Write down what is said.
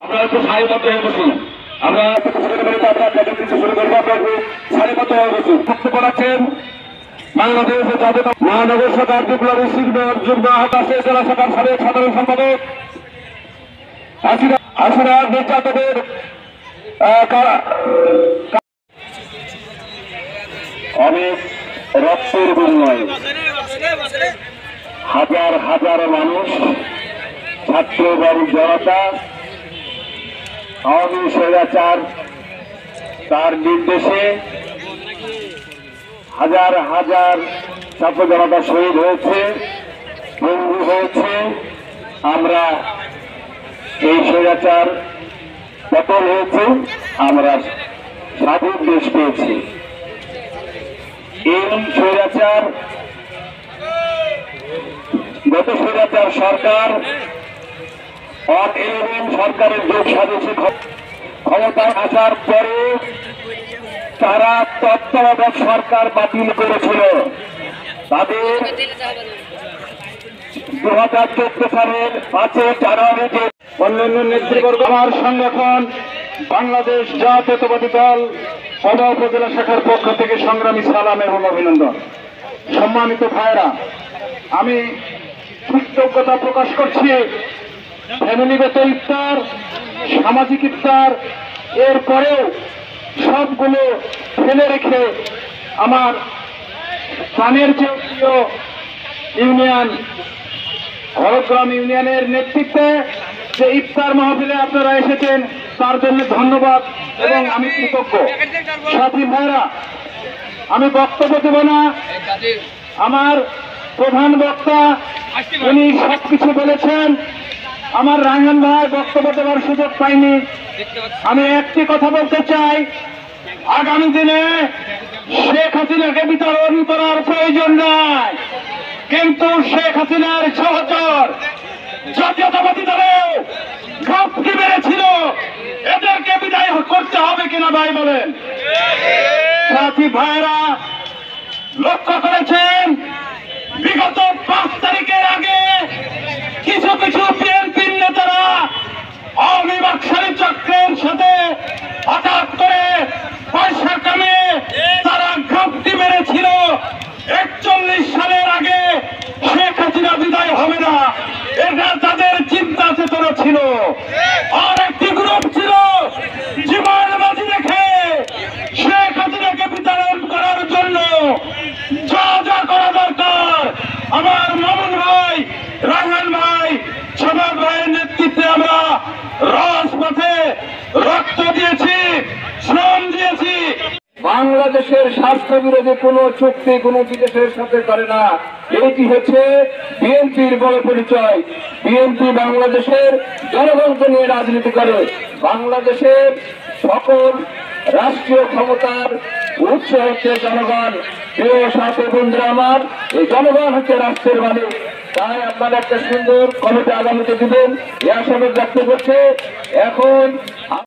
আমরা একটু সারিবদ্ধ হয়ে বসি। আমরা শুরু করবো। আপনার সারিবদ্ধ হয়ে বসি। থাকতে পারছেন বাংলাদেশ মহানগর সরকার বিপ্লবী যুগ্ম আহ্বায়ক জেলা সরকার সাবেক সাধারণ সম্পাদক হাসিনা নির্যাতনের অনেক রক্তের বিনিময়ে হাজার হাজার মানুষ, ছাত্র এবং জনতা আওয়ামী স্বৈরাচার তার নির্দেশে হাজার হাজার ছাত্র জনতা শহীদ হয়েছে, বন্দী হয়েছে। আমরা এই স্বৈরাচার পতন হয়েছে, আমরা স্বাধীন দেশ পেয়েছি। এই স্বৈরাচার গত স্বৈরাচার সরকার সরকারের যোগ সাজেছে ক্ষমতায় আসার পরে তারা তত্ত্বাবধায়ক সরকার বাতিল করেছিল। তাদের 2014 সালের 5 জানুয়ারি যে অন্যান্য নেতৃবর্গ আমার সংগঠন বাংলাদেশ জাতীয়তাবাদী দল সদর উপজেলা শাখার পক্ষ থেকে সংগ্রামী সালাম এবং অভিনন্দন। সম্মানিত ভাইরা, আমি কৃতজ্ঞতা প্রকাশ করছি ফ্যামিলিগত ইফতার, সামাজিক ইফতার এর পরেও সবগুলো ফেলে রেখে আমার প্রাণের যে প্রিয় ইউনিয়ন হরগ্রাম ইউনিয়নের নেতৃত্বে যে ইফতার মাহফিলে আপনারা এসেছেন তার জন্য ধন্যবাদ এবং আমি কৃতজ্ঞ। সাথী ভাইরা, আমি বক্তব্য দেব না। আমার প্রধান বক্তা উনি সবকিছু বলেছেন। আমার রায়হান ভাই বক্তব্য দেওয়ার সুযোগ পাইনি। আমি একটি কথা বলতে চাই, আগামী দিনে শেখ হাসিনাকে বিতরণ করার প্রয়োজন নাই, কিন্তু শেখ হাসিনার সহচর জাতীয়তাবাদী দলেও ঘাপটি মেরেছিল, এদেরকে বিদায় করতে হবে কিনা ভাই বলেন? সাথী ভাইরা, লক্ষ্য করেছেন বিগত 5 তারিখের আগে কিছু কিছু বিএনপির নেতারা আওয়ামী বাকশালী চক্রের সাথে হঠাৎ করে পয়সা কামে তারা ঘাপটি মেরেছিল। 41 সালের আগে শেখ হাসিনা বিদায় হবে না, এটা তাদের চিন্তা চেতনা ছিল। আর একটি গ্রুপ ছিল জীবন বাজি রেখে শেখ হাসিনাকে বিতরণ করার জন্য যা যা করা দরকার আমার মামুন ভাই, রায়হান ভাই, সবাব ভাইয়ের নেতৃত্বে আমরা রাজপথে রক্ত দিয়েছি, শ্রম দিয়েছি। বাংলাদেশের স্বার্থ বিরোধী কোন চুক্তি কোন বিদেশের সাথে করে না। এটি হচ্ছে বিএনপির বড় পরিচয়। বিএনপি বাংলাদেশের জনগণকে নিয়ে রাজনীতি করে। বাংলাদেশের সকল রাষ্ট্রীয় ক্ষমতার উৎস হচ্ছে জনগণ। প্রিয় সাথী বন্ধুরা আমার, এই জনগণ হচ্ছে রাষ্ট্রের মালিক। তাই আপনারা একটা সুন্দর কমিটি আগামীতে দিবেন, এ আশা ব্যক্ত করছে। এখন